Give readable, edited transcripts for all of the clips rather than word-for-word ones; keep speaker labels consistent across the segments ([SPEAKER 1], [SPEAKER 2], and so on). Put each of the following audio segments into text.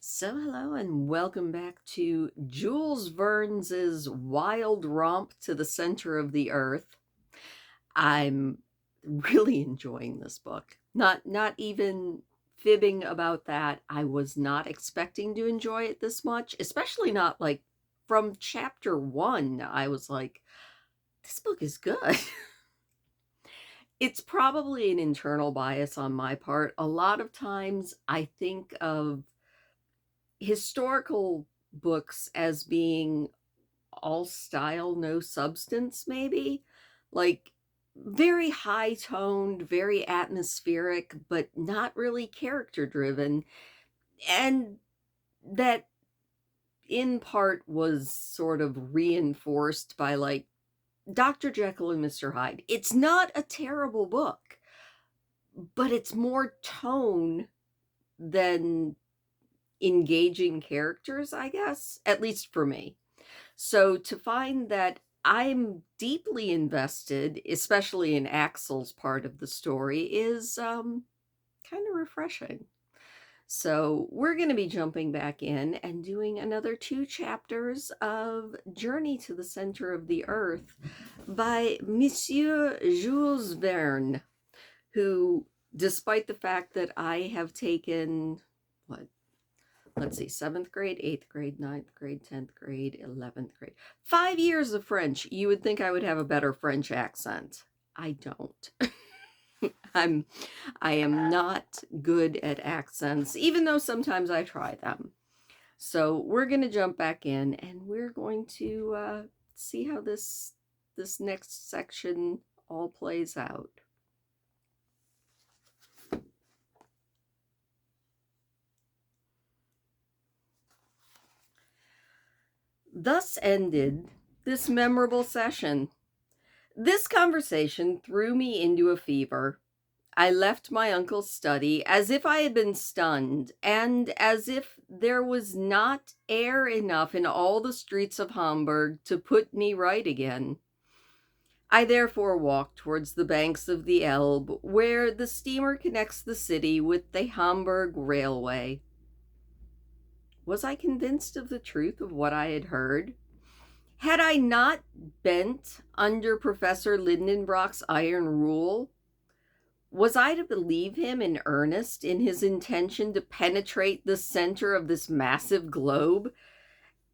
[SPEAKER 1] So hello and welcome back to Jules Verne's Wild Romp to the Center of the Earth. I'm really enjoying this book. Not even fibbing about that. I was not expecting to enjoy it this much, especially not like from chapter 1. I was like, this book is good. It's probably an internal bias on my part. A lot of times I think of historical books as being all style, no substance, maybe. Like very high toned, very atmospheric, but not really character driven. And that in part was sort of reinforced by like Dr. Jekyll and Mr. Hyde. It's not a terrible book, but it's more tone than engaging characters, I guess, at least for me. So to find that I'm deeply invested, especially in Axel's part of the story, is kind of refreshing. So we're going to be jumping back in and doing another 2 chapters of Journey to the Center of the Earth by Monsieur Jules Verne, who, despite the fact that I have taken, what, let's see, 7th grade, 8th grade, 9th grade, 10th grade, 11th grade. 5 years of French. You would think I would have a better French accent. I don't. I am not good at accents, even though sometimes I try them. So we're going to jump back in and we're going to see how this next section all plays out. Thus ended this memorable session. This conversation threw me into a fever. I left my uncle's study as if I had been stunned, and as if there was not air enough in all the streets of Hamburg to put me right again. I therefore walked towards the banks of the Elbe, where the steamer connects the city with the Hamburg Railway. Was I convinced of the truth of what I had heard? Had I not bent under Professor Lindenbrock's iron rule? Was I to believe him in earnest in his intention to penetrate the center of this massive globe?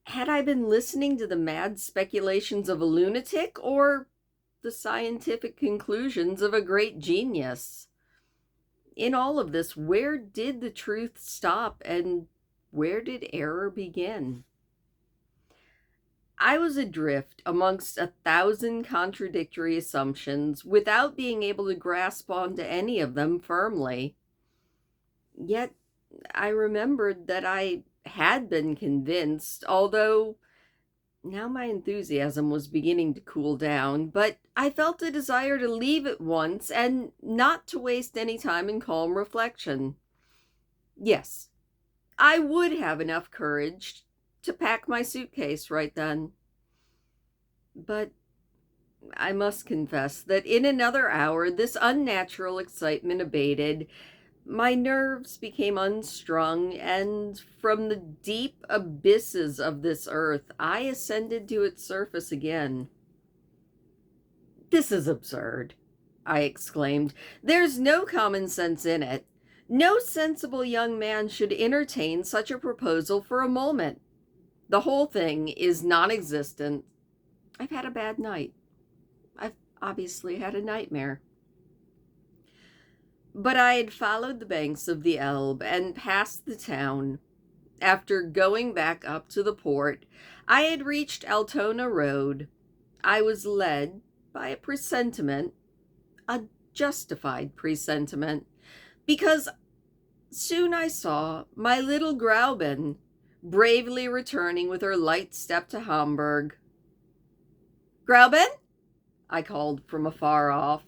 [SPEAKER 1] Had I been listening to the mad speculations of a lunatic or the scientific conclusions of a great genius? In all of this, where did the truth stop and where did error begin? I was adrift amongst 1,000 contradictory assumptions without being able to grasp onto any of them firmly. Yet I remembered that I had been convinced, although now my enthusiasm was beginning to cool down, but I felt a desire to leave at once and not to waste any time in calm reflection. Yes, I would have enough courage to pack my suitcase right then. But I must confess that in another hour this unnatural excitement abated, my nerves became unstrung, and from the deep abysses of this earth I ascended to its surface again. "This is absurd," I exclaimed. "There's no common sense in it. No sensible young man should entertain such a proposal for a moment. The whole thing is non-existent. I've had a bad night. I've obviously had a nightmare." But I had followed the banks of the Elbe and passed the town. After going back up to the port, I had reached Altona Road. I was led by a presentiment, a justified presentiment, because soon I saw my little Grauben bravely returning with her light step to Hamburg. "Grauben?" I called from afar off.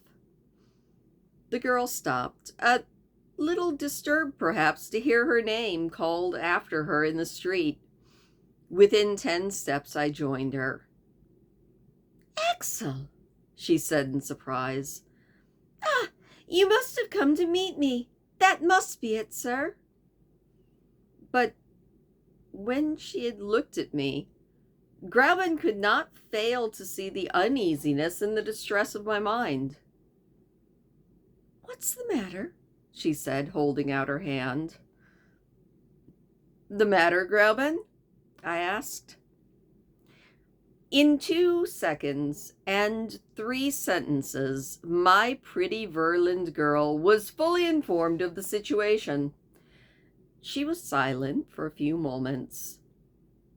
[SPEAKER 1] The girl stopped, a little disturbed perhaps to hear her name called after her in the street. Within 10 steps I joined her. "Axel," she said in surprise. "Ah, you must have come to meet me. That must be it, sir." But When she had looked at me, Grauman could not fail to see the uneasiness and the distress of my mind. "What's the matter?" she said, holding out her hand. "The matter, Grauman?" I asked. In 2 seconds and 3 sentences, my pretty Verland girl was fully informed of the situation. She was silent for a few moments.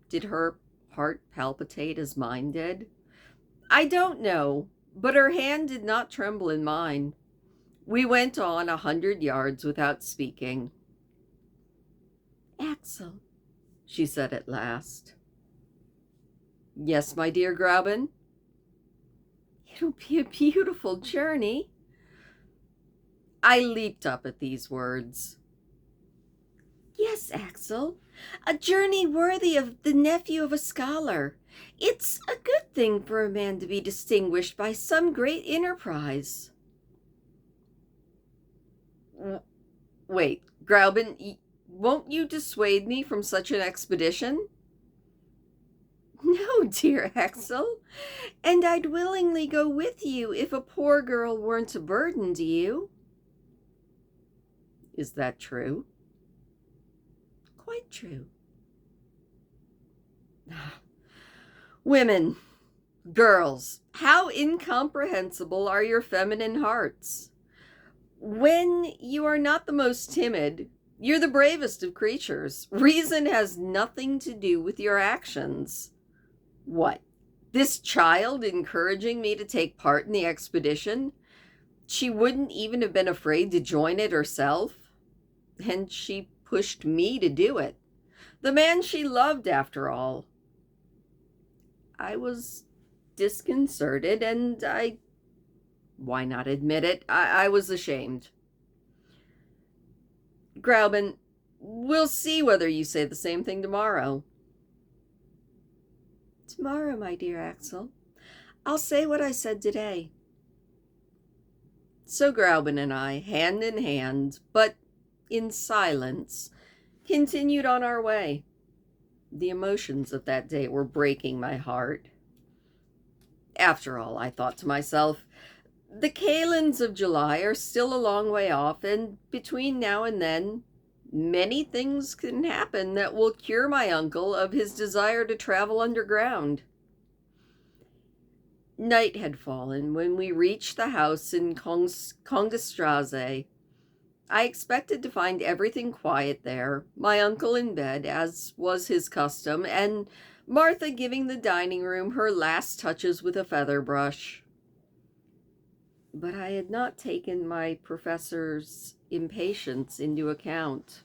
[SPEAKER 1] Did her heart palpitate as mine did? I don't know, but her hand did not tremble in mine. We went on 100 yards without speaking. "Axel," she said at last. "Yes, my dear Grauman?" "It'll be a beautiful journey." I leaped up at these words. "Yes, Axel, a journey worthy of the nephew of a scholar. It's a good thing for a man to be distinguished by some great enterprise." Wait, Grauman, won't you dissuade me from such an expedition?" "No, dear Axel, and I'd willingly go with you if a poor girl weren't a burden to you." "Is that true?" "Quite true." Women, girls, how incomprehensible are your feminine hearts. When you are not the most timid, you're the bravest of creatures. Reason has nothing to do with your actions. What? This child encouraging me to take part in the expedition? She wouldn't even have been afraid to join it herself. And she pushed me to do it. The man she loved, after all. I was disconcerted, and why not admit it? I was ashamed. "Grauman, we'll see whether you say the same thing tomorrow." "Tomorrow, my dear Axel, I'll say what I said today." So Grauman and I, hand in hand, but in silence, continued on our way. The emotions of that day were breaking my heart. After all, I thought to myself, the kalends of July are still a long way off, and between now and then, many things can happen that will cure my uncle of his desire to travel underground. Night had fallen when we reached the house in Kongestrasse. I expected to find everything quiet there, my uncle in bed, as was his custom, and Martha giving the dining room her last touches with a feather brush. But I had not taken my professor's impatience into account.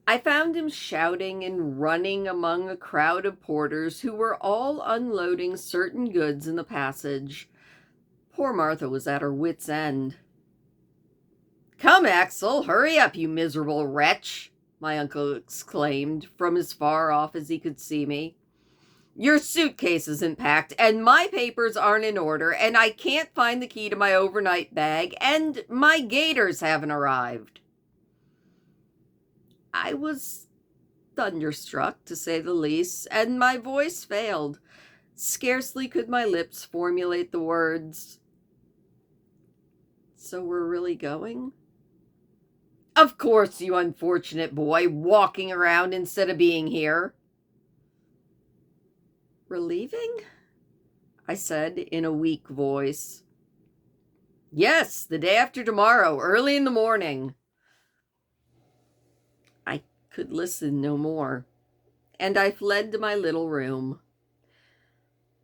[SPEAKER 1] I found him shouting and running among a crowd of porters who were all unloading certain goods in the passage. Poor Martha was at her wit's end. "Come, Axel, hurry up, you miserable wretch," my uncle exclaimed from as far off as he could see me. "Your suitcase isn't packed, and my papers aren't in order, and I can't find the key to my overnight bag, and my gaiters haven't arrived." I was thunderstruck, to say the least, and my voice failed. Scarcely could my lips formulate the words. "So we're really going?" "Of course, you unfortunate boy, walking around instead of being here." "We're leaving?" I said in a weak voice. "Yes, the day after tomorrow, early in the morning." I could listen no more, and I fled to my little room.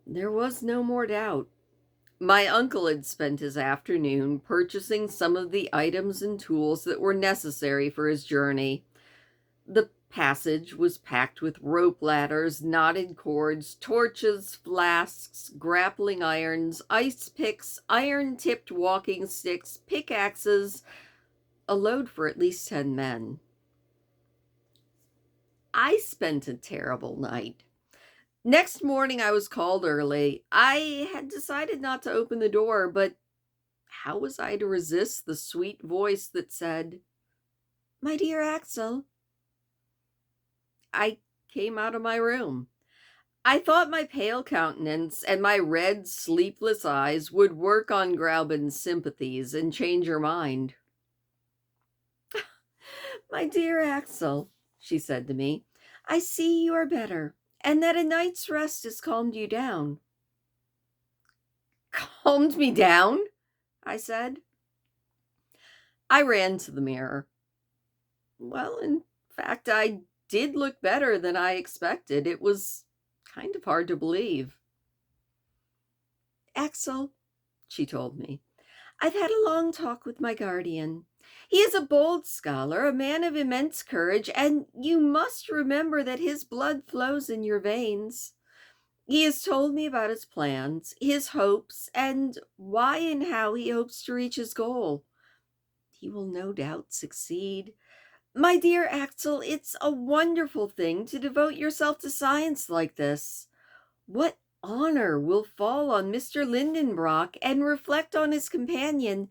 [SPEAKER 1] There was no more doubt. My uncle had spent his afternoon purchasing some of the items and tools that were necessary for his journey. The passage was packed with rope ladders, knotted cords, torches, flasks, grappling irons, ice picks, iron-tipped walking sticks, pickaxes, a load for at least 10 men. I spent a terrible night. Next morning I was called early. I had decided not to open the door, but how was I to resist the sweet voice that said, "My dear Axel"? I came out of my room. I thought my pale countenance and my red, sleepless eyes would work on Gräuben's sympathies and change her mind. "My dear Axel," she said to me, "I see you are better, and that a night's rest has calmed you down." "Calmed me down?" I said. I ran to the mirror. Well, in fact, I did look better than I expected. It was kind of hard to believe. "Axel," she told me, "I've had a long talk with my guardian. He is a bold scholar, a man of immense courage, and you must remember that his blood flows in your veins. He has told me about his plans, his hopes, and why and how he hopes to reach his goal. He will no doubt succeed. My dear Axel, it's a wonderful thing to devote yourself to science like this. What honor will fall on Mr. Lindenbrock, and reflect on his companion.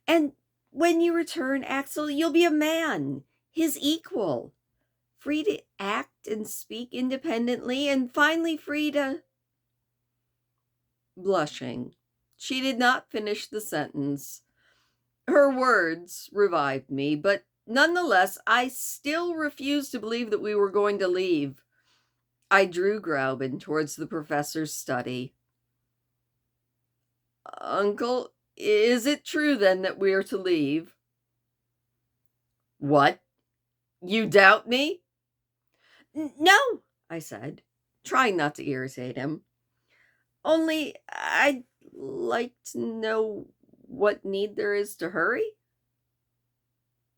[SPEAKER 1] And when you return, Axel, you'll be a man, his equal, free to act and speak independently, and finally free to—" Blushing, she did not finish the sentence. Her words revived me, but nonetheless, I still refused to believe that we were going to leave. I drew Gräuben towards the professor's study. "Uncle, is it true then that we are to leave?" "What? You doubt me?" "No," I said, trying not to irritate him. "Only I'd like to know what need there is to hurry."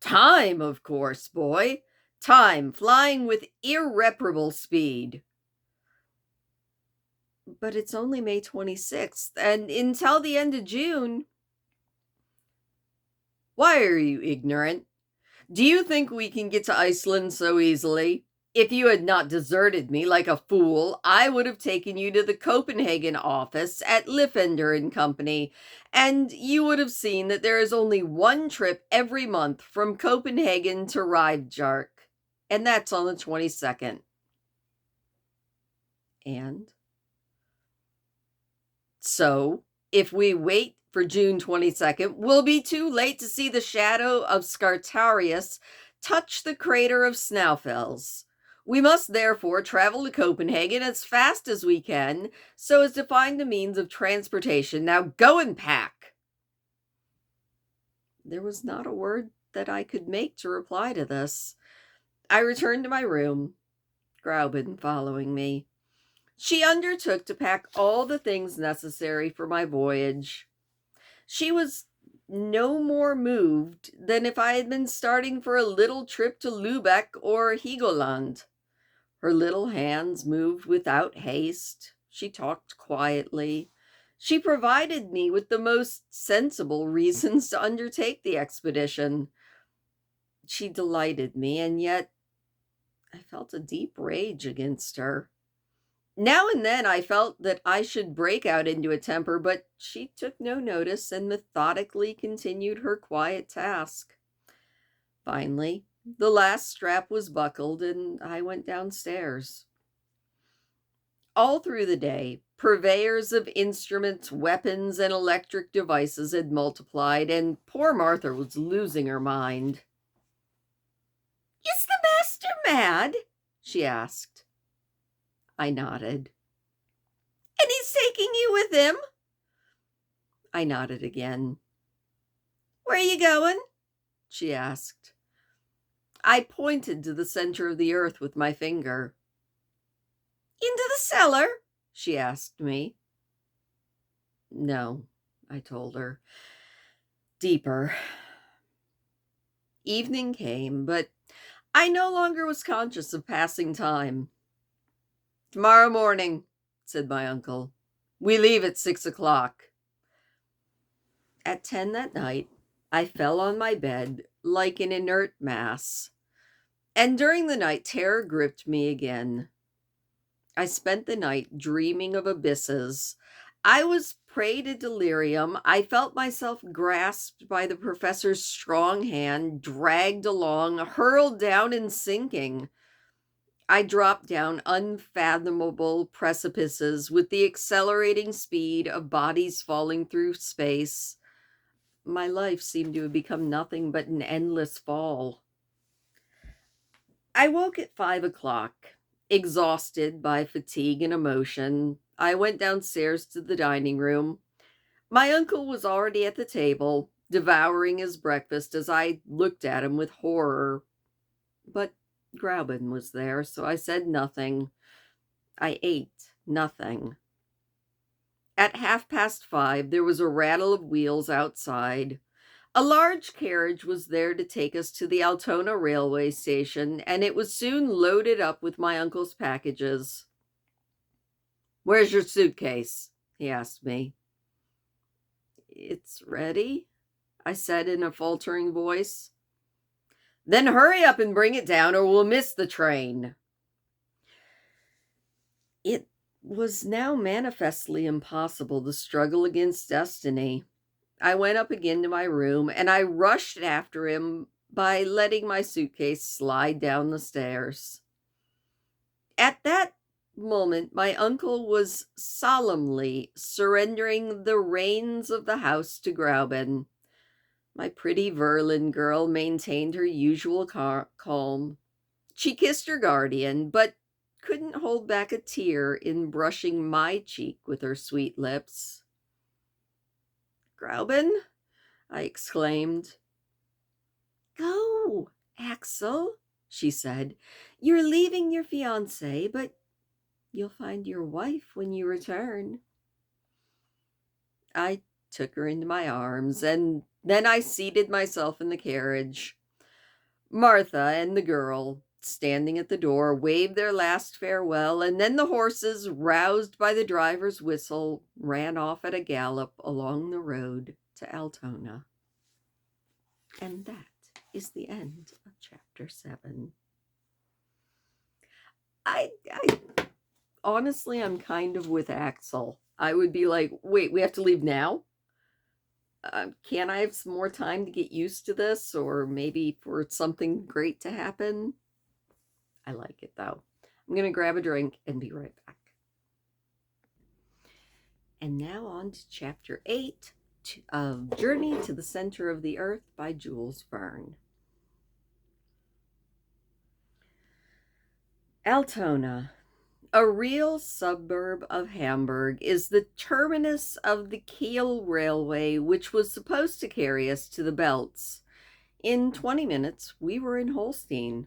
[SPEAKER 1] "Time, of course, boy. Time flying with irreparable speed." "But it's only May 26th, and until the end of June—" "Why are you ignorant? Do you think we can get to Iceland so easily? If you had not deserted me like a fool, I would have taken you to the Copenhagen office at Liffender and Company, and you would have seen that there is only one trip every month from Copenhagen to Rivjark, and that's on the 22nd. And so, if we wait for June 22nd, we'll be too late to see the shadow of Scartarius touch the crater of Snaufels. We must therefore travel to Copenhagen as fast as we can, so as to find a means of transportation. Now go and pack." There was not a word that I could make to reply to this. I returned to my room, Gräuben following me. She undertook to pack all the things necessary for my voyage. She was no more moved than if I had been starting for a little trip to Lübeck or Helgoland. Her little hands moved without haste. She talked quietly. She provided me with the most sensible reasons to undertake the expedition. She delighted me, and yet I felt a deep rage against her. Now and then I felt that I should break out into a temper, but she took no notice and methodically continued her quiet task. Finally, the last strap was buckled, and I went downstairs. All through the day, purveyors of instruments, weapons, and electric devices had multiplied, and poor Martha was losing her mind. "Is the master mad?" she asked. I nodded. "And he's taking you with him?" I nodded again. "Where are you going?" she asked. I pointed to the center of the earth with my finger. "Into the cellar?" she asked me. "No," I told her. "Deeper." Evening came, but I no longer was conscious of passing time. "Tomorrow morning," said my uncle. "We leave at 6 o'clock." At 10 that night, I fell on my bed like an inert mass, and during the night terror gripped me again. I spent the night dreaming of abysses. I was prey to delirium. I felt myself grasped by the professor's strong hand, dragged along, hurled down and sinking. I dropped down unfathomable precipices with the accelerating speed of bodies falling through space. My life seemed to have become nothing but an endless fall. I woke at 5 o'clock, exhausted by fatigue and emotion. I went downstairs to the dining room. My uncle was already at the table, devouring his breakfast as I looked at him with horror. But Gräuben was there, so I said nothing. I ate nothing. At 5:30, there was a rattle of wheels outside. A large carriage was there to take us to the Altona railway station, and it was soon loaded up with my uncle's packages. "Where's your suitcase?" he asked me. "It's ready," I said in a faltering voice. "Then hurry up and bring it down, or we'll miss the train." It was now manifestly impossible to struggle against destiny. I went up again to my room, and I rushed after him by letting my suitcase slide down the stairs. At that moment, my uncle was solemnly surrendering the reins of the house to Gräuben. My pretty Verlin girl maintained her usual calm. She kissed her guardian, but couldn't hold back a tear in brushing my cheek with her sweet lips. "Gräuben," I exclaimed. "Go, Axel," she said. "You're leaving your fiancé, but you'll find your wife when you return." I took her into my arms, and then I seated myself in the carriage. Martha and the girl, standing at the door, waved their last farewell, and then the horses, roused by the driver's whistle, ran off at a gallop along the road to Altona. And that is the end of chapter 7. I honestly, I'm kind of with Axel. I would be like, wait, we have to leave now? Can I have some more time to get used to this, or maybe for something great to happen? I like it though. I'm going to grab a drink and be right back. And now on to chapter 8 of Journey to the Center of the Earth by Jules Verne. Altona, a real suburb of Hamburg, is the terminus of the Kiel Railway, which was supposed to carry us to the Belts. In 20 minutes, we were in Holstein.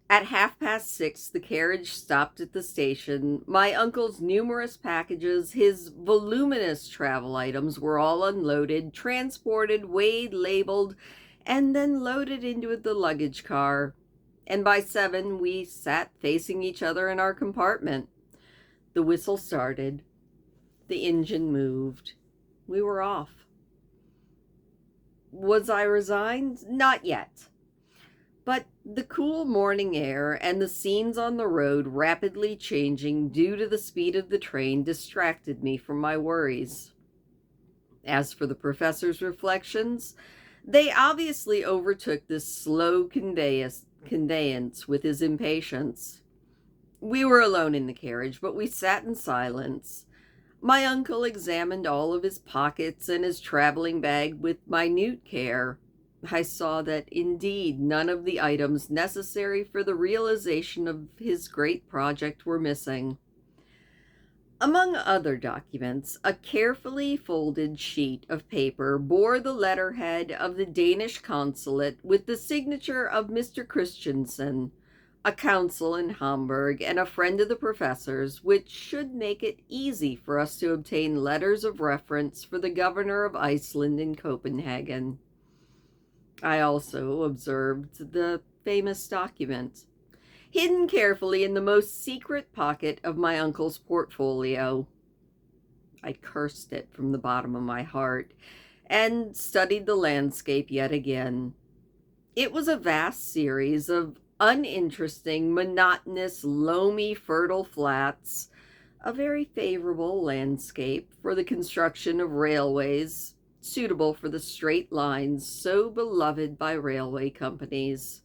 [SPEAKER 1] At 6:30, the carriage stopped at the station. My uncle's numerous packages, his voluminous travel items, were all unloaded, transported, weighed, labeled, and then loaded into the luggage car. And by 7, we sat facing each other in our compartment. The whistle started. The engine moved. We were off. Was I resigned? Not yet. But the cool morning air and the scenes on the road rapidly changing due to the speed of the train distracted me from my worries. As for the professor's reflections, they obviously overtook this slow conveyance with his impatience. We were alone in the carriage, but we sat in silence. My uncle examined all of his pockets and his traveling bag with minute care. I saw that indeed none of the items necessary for the realization of his great project were missing. Among other documents, a carefully folded sheet of paper bore the letterhead of the Danish consulate with the signature of Mr. Christensen, a consul in Hamburg and a friend of the professor's, which should make it easy for us to obtain letters of reference for the governor of Iceland in Copenhagen. I also observed the famous document, hidden carefully in the most secret pocket of my uncle's portfolio. I cursed it from the bottom of my heart and studied the landscape yet again. It was a vast series of uninteresting, monotonous, loamy, fertile flats, a very favorable landscape for the construction of railways, suitable for the straight lines so beloved by railway companies.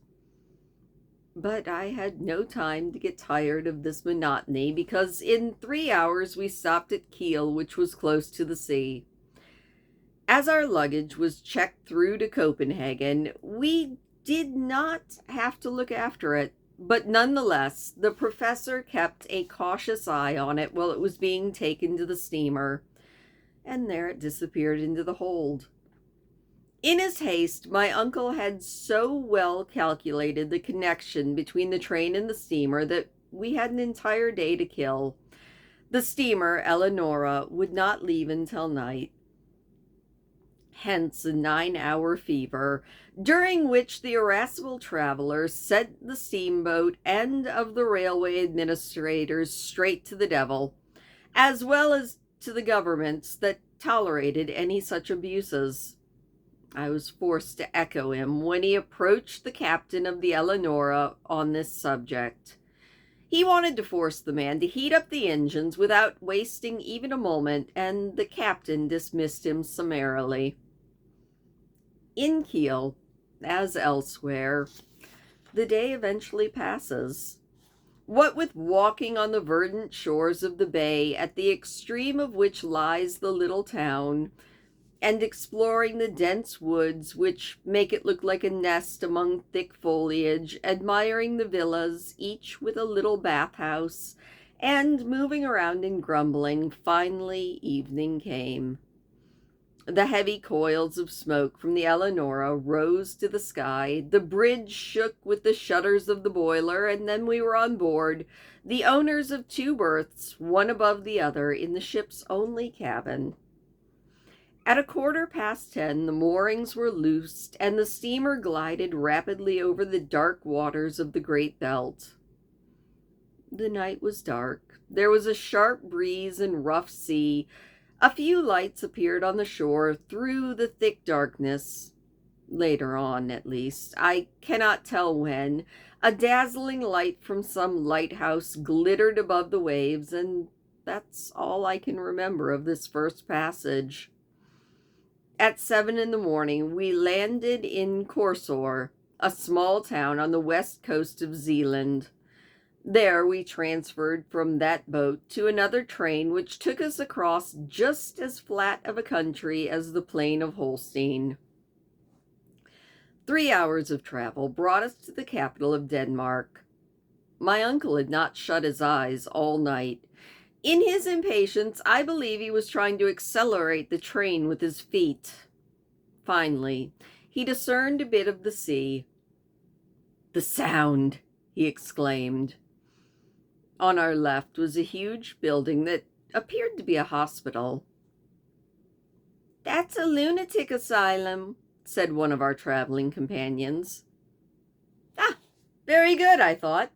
[SPEAKER 1] But I had no time to get tired of this monotony because in 3 hours we stopped at Kiel, which was close to the sea. As our luggage was checked through to Copenhagen, we did not have to look after it, but nonetheless, the professor kept a cautious eye on it while it was being taken to the steamer, and there it disappeared into the hold. In his haste, my uncle had so well calculated the connection between the train and the steamer that we had an entire day to kill. The steamer, Eleonora, would not leave until night. Hence a 9-hour fever, during which the irascible traveler sent the steamboat and of the railway administrators straight to the devil, as well as to the governments that tolerated any such abuses. I was forced to echo him when he approached the captain of the Eleonora on this subject. He wanted to force the man to heat up the engines without wasting even a moment, and the captain dismissed him summarily. In Kiel, as elsewhere, the day eventually passes. What with walking on the verdant shores of the bay, at the extreme of which lies the little town, and exploring the dense woods which make it look like a nest among thick foliage, admiring the villas, each with a little bathhouse, and moving around and grumbling, finally evening came. The heavy coils of smoke from the Eleonora rose to the sky, the bridge shook with the shutters of the boiler, and then we were on board, the owners of 2 berths, one above the other, in the ship's only cabin. At 10:15, the moorings were loosed, and the steamer glided rapidly over the dark waters of the Great Belt. The night was dark. There was a sharp breeze and rough sea. A few lights appeared on the shore through the thick darkness. Later on, at least, I cannot tell when, a dazzling light from some lighthouse glittered above the waves, and that's all I can remember of this first passage. At 7 in the morning, we landed in Korsor, a small town on the west coast of Zealand. There we transferred from that boat to another train which took us across just as flat of a country as the plain of Holstein. 3 hours of travel brought us to the capital of Denmark. My uncle had not shut his eyes all night. In his impatience, I believe he was trying to accelerate the train with his feet. Finally, he discerned a bit of the sea. "The sound!" he exclaimed. On our left was a huge building that appeared to be a hospital. "That's a lunatic asylum," said one of our traveling companions. "Ah, very good," I thought.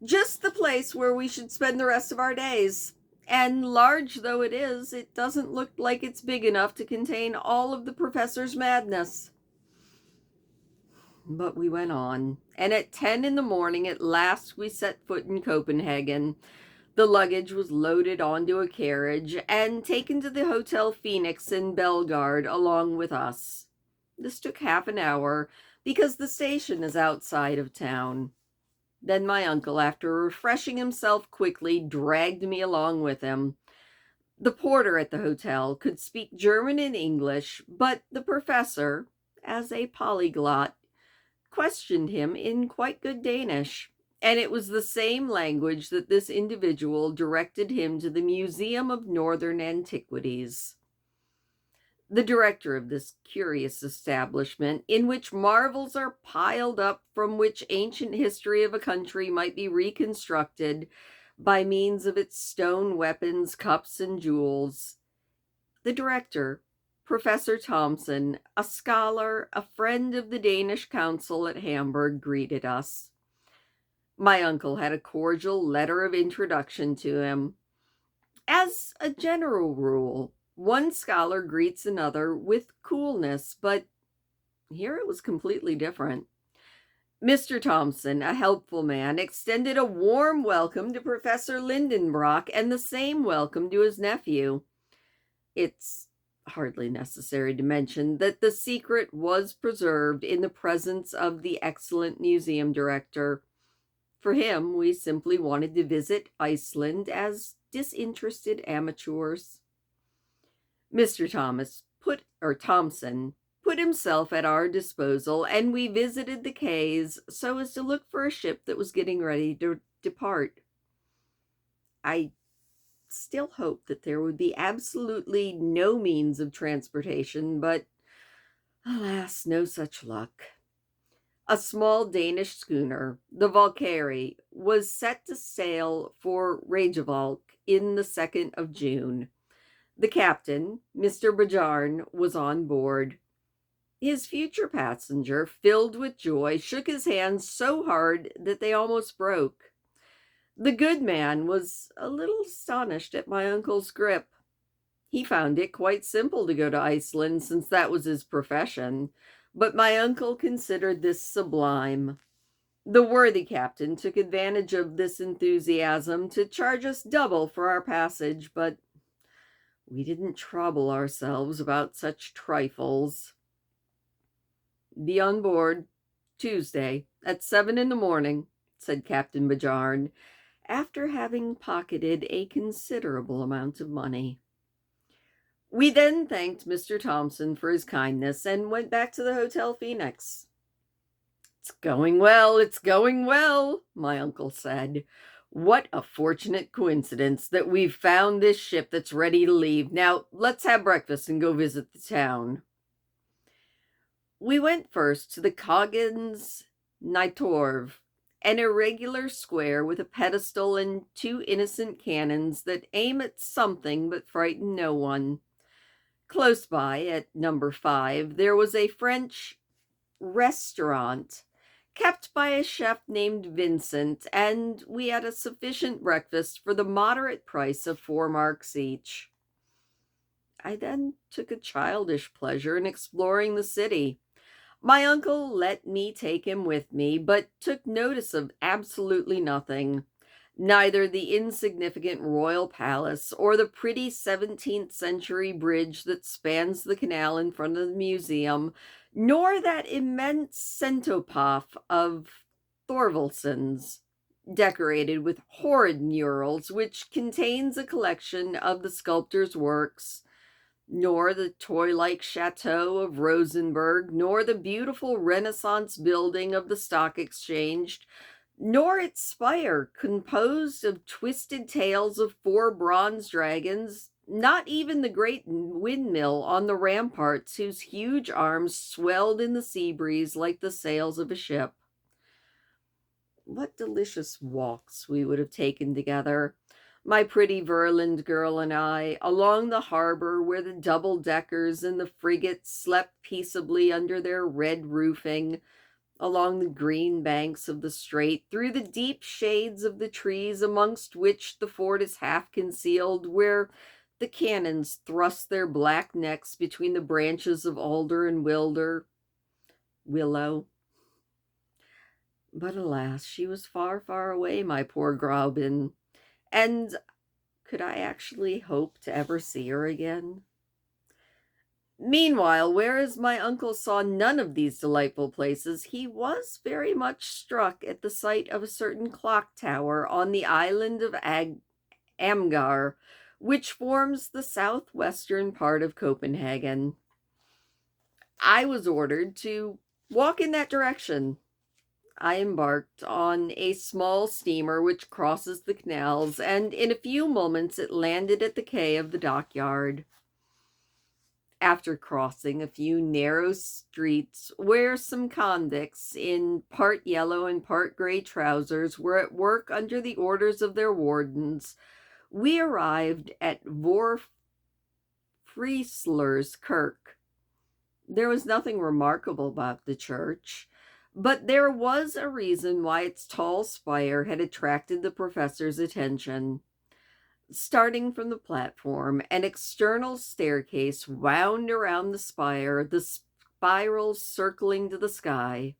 [SPEAKER 1] "Just the place where we should spend the rest of our days. And large though it is, it doesn't look like it's big enough to contain all of the professor's madness." But we went on, and at 10 in the morning at last we set foot in Copenhagen. The luggage was loaded onto a carriage and taken to the Hotel Phoenix in Bellegarde along with us. This took half an hour because the station is outside of town. Then my uncle, after refreshing himself quickly, dragged me along with him. The porter at the hotel could speak German and English, but the professor, as a polyglot, questioned him in quite good Danish, and it was the same language that this individual directed him to the Museum of Northern Antiquities. The director of this curious establishment, in which marvels are piled up from which ancient history of a country might be reconstructed by means of its stone weapons, cups, and jewels, the director, Professor Thomsen, a scholar, a friend of the Danish council at Hamburg, greeted us. My uncle had a cordial letter of introduction to him. As a general rule, one scholar greets another with coolness, but here it was completely different. Mr. Thomsen, a helpful man, extended a warm welcome to Professor Lindenbrock and the same welcome to his nephew. It's hardly necessary to mention that the secret was preserved in the presence of the excellent museum director. For him, we simply wanted to visit Iceland as disinterested amateurs. Mr. Thompson put himself at our disposal, and we visited the quays so as to look for a ship that was getting ready to depart. I still hoped that there would be absolutely no means of transportation, but alas, no such luck. A small Danish schooner, the Valkyrie, was set to sail for Reykjavik in the 2nd of June. The captain, Mr. Bajarn, was on board. His future passenger, filled with joy, shook his hands so hard that they almost broke. The good man was a little astonished at my uncle's grip. He found it quite simple to go to Iceland, since that was his profession, but my uncle considered this sublime. The worthy captain took advantage of this enthusiasm to charge us double for our passage, but we didn't trouble ourselves about such trifles. "Be on board Tuesday at 7 in the morning," said Captain Bajarn, after having pocketed a considerable amount of money. We then thanked Mr. Thompson for his kindness and went back to the Hotel Phoenix. "It's going well, it's going well," my uncle said. "What a fortunate coincidence that we've found this ship that's ready to leave. Now, let's have breakfast and go visit the town." We went first to the Coggins Nytorv, an irregular square with a pedestal and 2 innocent cannons that aim at something but frighten no one. Close by, at number 5, there was a French restaurant kept by a chef named Vincent, and we had a sufficient breakfast for the moderate price of 4 marks each. I then took a childish pleasure in exploring the city. My uncle let me take him with me, but took notice of absolutely nothing. Neither the insignificant royal palace or the pretty 17th century bridge that spans the canal in front of the museum, nor that immense centopaf of Thorvaldson's, decorated with horrid murals, which contains a collection of the sculptor's works, nor the toy-like chateau of Rosenberg, nor the beautiful Renaissance building of the Stock Exchange, nor its spire, composed of twisted tails of 4 bronze dragons, not even the great windmill on the ramparts, whose huge arms swelled in the sea breeze like the sails of a ship. What delicious walks we would have taken together, my pretty Verland girl and I, along the harbor where the double-deckers and the frigates slept peaceably under their red roofing, along the green banks of the strait, through the deep shades of the trees amongst which the fort is half concealed, where the cannons thrust their black necks between the branches of alder and willow. But alas, she was far, far away, my poor Graubin, and could I actually hope to ever see her again? Meanwhile, whereas my uncle saw none of these delightful places, he was very much struck at the sight of a certain clock tower on the island of Amgar, which forms the southwestern part of Copenhagen. I was ordered to walk in that direction. I embarked on a small steamer which crosses the canals, and in a few moments it landed at the quay of the dockyard. After crossing a few narrow streets where some convicts in part yellow and part gray trousers were at work under the orders of their wardens, we arrived at Vorfriesler's Kirk. There was nothing remarkable about the church, but there was a reason why its tall spire had attracted the professor's attention. Starting from the platform, an external staircase wound around the spire, the spirals circling to the sky.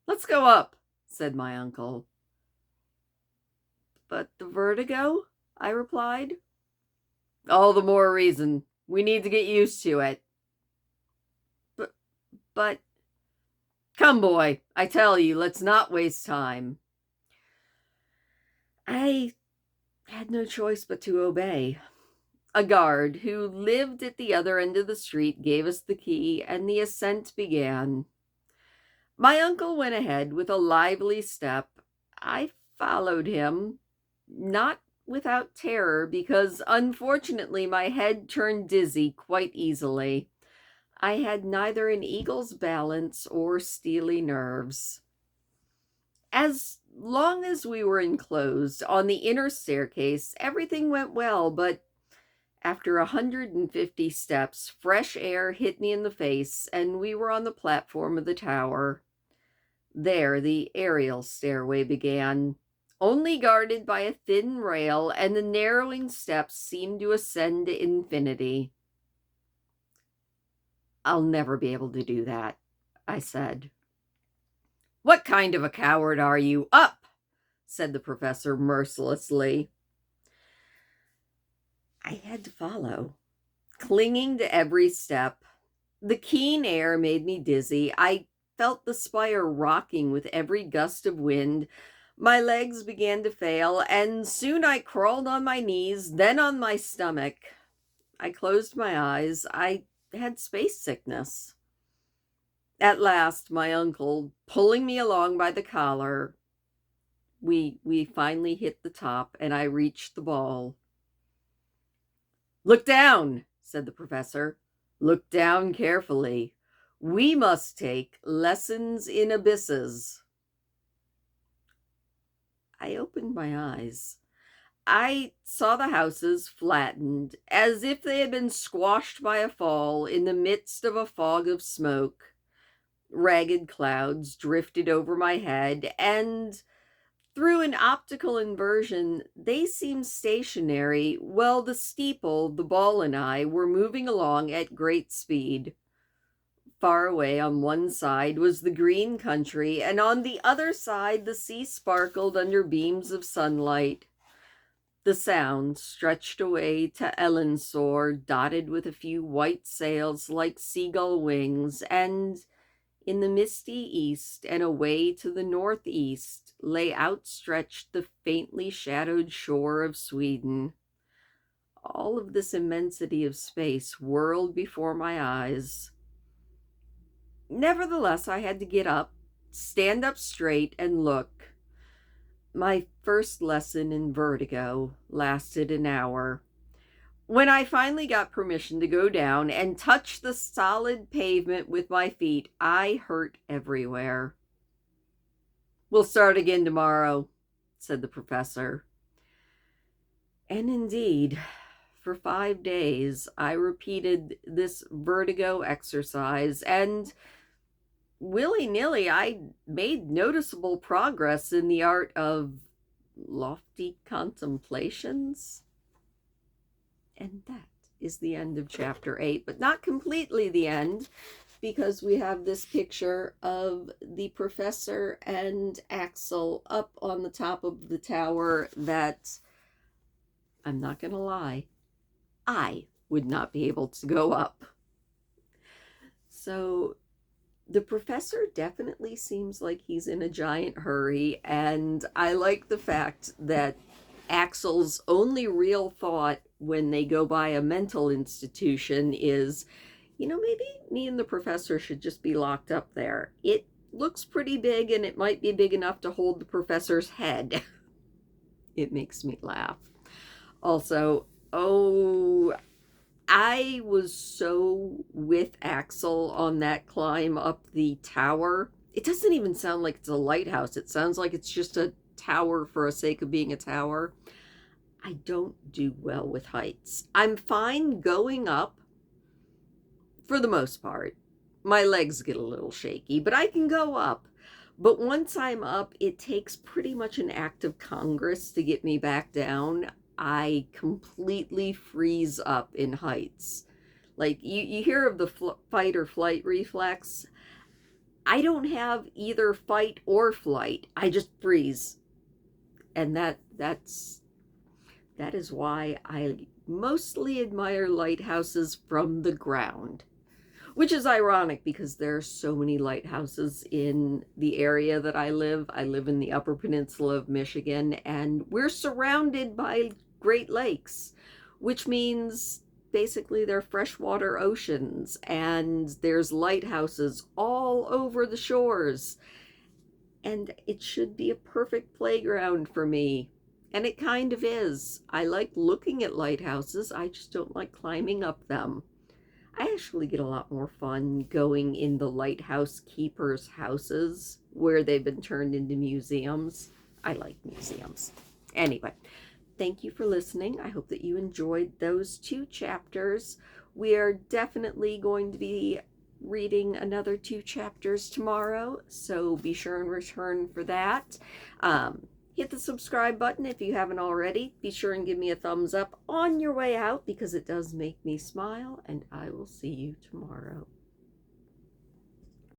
[SPEAKER 1] "Let's go up," said my uncle. "But the vertigo?" I replied. "All the more reason. We need to get used to it." But Come, boy, I tell you, let's not waste time. I had no choice but to obey. A guard who lived at the other end of the street gave us the key, and the ascent began. My uncle went ahead with a lively step. I followed him, not without terror, because unfortunately my head turned dizzy quite easily. I had neither an eagle's balance or steely nerves. As long as we were enclosed on the inner staircase, everything went well, but after 150 steps, fresh air hit me in the face, and we were on the platform of the tower. There, the aerial stairway began, only guarded by a thin rail, and the narrowing steps seemed to ascend to infinity. I'll never be able to do that, I said. What kind of a coward are you? Up, said the professor mercilessly. I had to follow, clinging to every step. The keen air made me dizzy. I felt the spire rocking with every gust of wind. My legs began to fail, and soon I crawled on my knees, then on my stomach. I closed my eyes. I had space sickness. At last, my uncle, pulling me along by the collar, we finally hit the top, and I reached the ball. Look down, said the professor. Look down carefully. We must take lessons in abysses. I opened my eyes. I saw the houses flattened, as if they had been squashed by a fall in the midst of a fog of smoke. Ragged clouds drifted over my head, and through an optical inversion, they seemed stationary, while the steeple, the ball, and I were moving along at great speed. Far away on one side was the green country, and on the other side the sea sparkled under beams of sunlight. The Sound stretched away to Elensor, dotted with a few white sails like seagull wings, and in the misty east and away to the northeast lay outstretched the faintly shadowed shore of Sweden. All of this immensity of space whirled before my eyes. Nevertheless, I had to get up, stand up straight, and look. My first lesson in vertigo lasted an hour. When I finally got permission to go down and touch the solid pavement with my feet, I hurt everywhere. We'll start again tomorrow, said the professor. And indeed, for 5 days, I repeated this vertigo exercise, and willy-nilly, I made noticeable progress in the art of lofty contemplations. And that is the end of chapter 8, but not completely the end, because we have this picture of the professor and Axel up on the top of the tower that, I'm not going to lie, I would not be able to go up. So the professor definitely seems like he's in a giant hurry, and I like the fact that Axel's only real thought when they go by a mental institution is, maybe me and the professor should just be locked up there. It looks pretty big, and it might be big enough to hold the professor's head. It makes me laugh. Also, I was so with Axel on that climb up the tower. It doesn't even sound like it's a lighthouse. It sounds like it's just a tower for the sake of being a tower. I don't do well with heights. I'm fine going up for the most part. My legs get a little shaky, but I can go up. But once I'm up, it takes pretty much an act of Congress to get me back down. I completely freeze up in heights. Like, you hear of the fight or flight reflex. I don't have either fight or flight. I just freeze. And that is why I mostly admire lighthouses from the ground. which is ironic because there are so many lighthouses in the area that I live. I live in the Upper Peninsula of Michigan, and we're surrounded by Great Lakes, which means basically they're freshwater oceans, and there's lighthouses all over the shores. And it should be a perfect playground for me. And it kind of is. I like looking at lighthouses, I just don't like climbing up them. I actually get a lot more fun going in the lighthouse keepers' houses where they've been turned into museums. I like museums. Anyway, thank you for listening. I hope that you enjoyed those 2 chapters. We are definitely going to be reading another 2 chapters tomorrow, so be sure and return for that. Hit the subscribe button if you haven't already. Be sure and give me a thumbs up on your way out because it does make me smile, and I will see you tomorrow.